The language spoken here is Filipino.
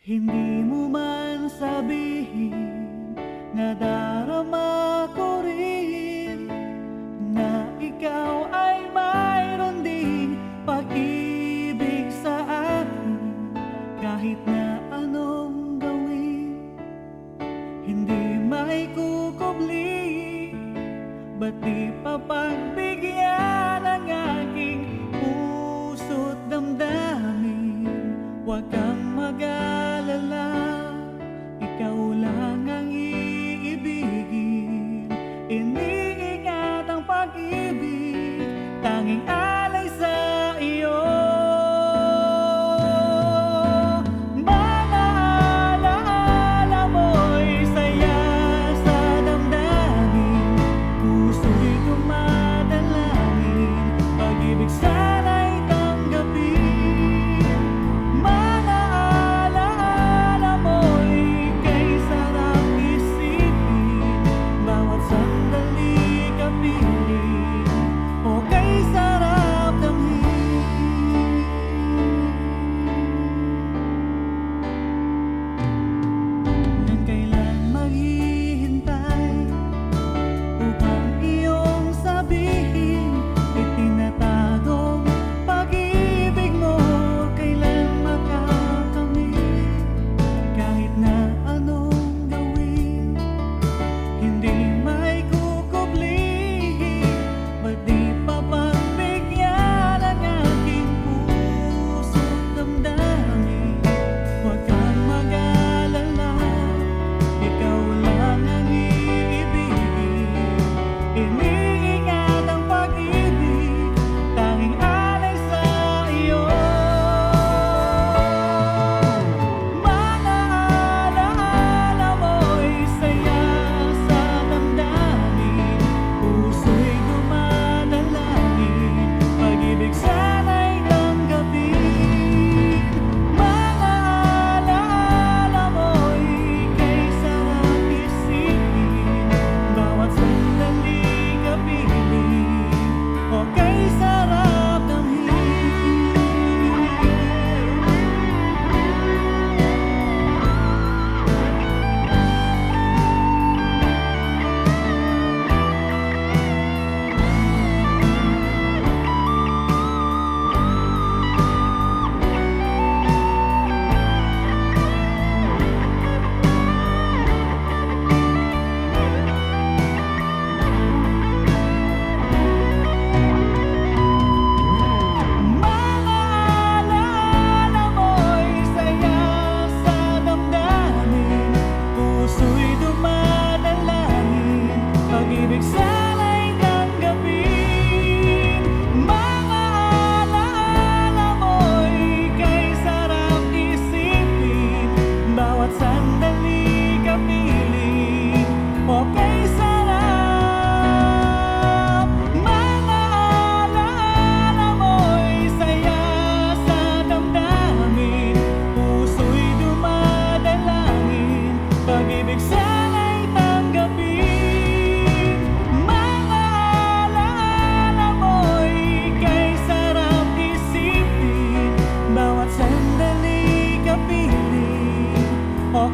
Hindi mo man sabihin, nadarama ko rin na ikaw ay mayroon ding pag-ibig sa akin. Kahit na anong gawin, hindi maikukubli. Ba't di pa pagbigyan ang aking puso't damdamin? Huwag kang mag-alala, ikaw lang ang iibigin. Iniingat ang pag-ibig, tanging alay sa iyo. Mga alaala mo'y saya sa damdamin, puso'y dumadalangin, pag-ibig sana'y tanggapin. Mga alaala mo'y kay sarap isipin, bawat sandali kapiling, o kay sarap damhin. Nang kailan maghihintay upang iyong sabihin, itinatagong pag-ibig mo kailan makakamit. Kahit na anong gawin, hindi maikukubli. Ba't di pa pagbigyan ang aking puso't damdamin? Huwag kang mag-alala, ikaw lang ang iibigin. Iniingat ang pag-ibig, tanging alay sa iyo. Mga alaala mo'y saya sa damdamin, puso'y dumadalangin, pag-ibig sana'y tanggapin. Mga alaala mo'y kay sarap isipin, bawat sandali kapiling, o kay sarap damhin. Mga alaala mo'y saya sa damdamin, puso'y dumadalangin, pag-ibig sana'y tanggapin. Mga alaala mo'y kay sarap isipin, bawat sandali kapiling, o kay sarap. Mga alaala mo'y saya sa damdamin, puso'y dumadalangin, pag-ibig sana'y tanggapin. Mga alaala mo'y kay sarap isipin, bawat sandali kapiling, o